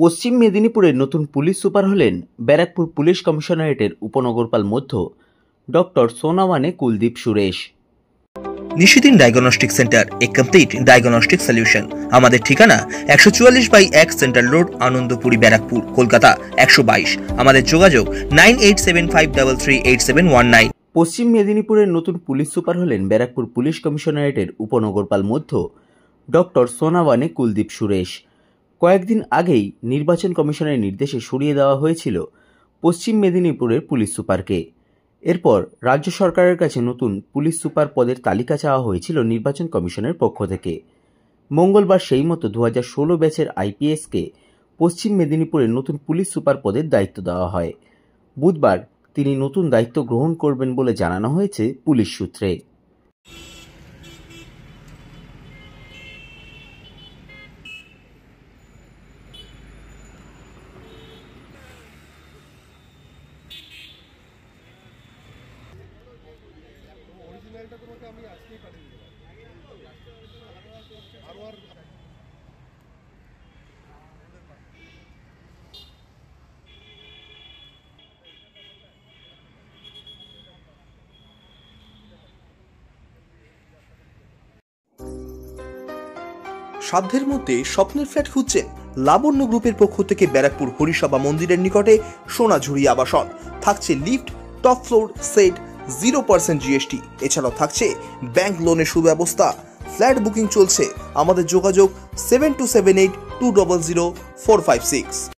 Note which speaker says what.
Speaker 1: পশ্চিম মেদিনীপুরের নতুন police super হলেন ব্যারাকপুর পুলিশ কমিশনারেটের উপনগরপাল মধ্য ডক্টর সোনাওয়ানে কুলদীপ সুরেশ।
Speaker 2: নিশিদিন ডায়াগনস্টিক সেন্টার, এ কমপ্লিট ডায়াগনস্টিক সলিউশন। আমাদের ঠিকানা 144/1 সেন্ট্রাল রোড, আনন্দপুরি, ব্যারাকপুর, কলকাতা 122। আমাদের যোগাযোগ 9875338719।
Speaker 1: পশ্চিম মেদিনীপুরের নতুন পুলিশ সুপার হলেন ব্যারাকপুর পুলিশ কমিশনারেটের উপনগরপাল মধ্য ডক্টর সোনাওয়ানে কুলদীপ সুরেশ। কয়েকদিন আগেই নির্বাচন কমিশনের নির্দেশে সরিয়ে দেওয়া হয়েছিল পশ্চিম মেদিনীপুরের পুলিশ সুপারকে। এরপর রাজ্য সরকারের কাছে নতুন পুলিশ সুপার পদের তালিকা চাওয়া হয়েছিল নির্বাচন কমিশনের পক্ষ থেকে। মঙ্গলবার সেই মতো 2016 ব্যাচের আইপিএসকে পশ্চিম মেদিনীপুরের নতুন পুলিশ সুপার পদের দায়িত্ব দেওয়া হয়। বুধবার তিনি নতুন দায়িত্ব গ্রহণ করবেন বলে জানানো হয়েছে পুলিশ সূত্রে।
Speaker 2: সাধ্যের মধ্যে স্বপ্নের ফ্ল্যাট খুঁজছেন? লাবণ্য গ্রুপের পক্ষ থেকে ব্যারাকপুর হরিসভা মন্দিরের নিকটে সোনাঝুরি আবাসন। থাকছে lift, top floor, set, 0% GST। এছাড়াও থাকছে ব্যাংক লোনের সুব্যবস্থা। ফ্ল্যাট বুকিং চলছে। আমাদের যোগাযোগ 7278200456।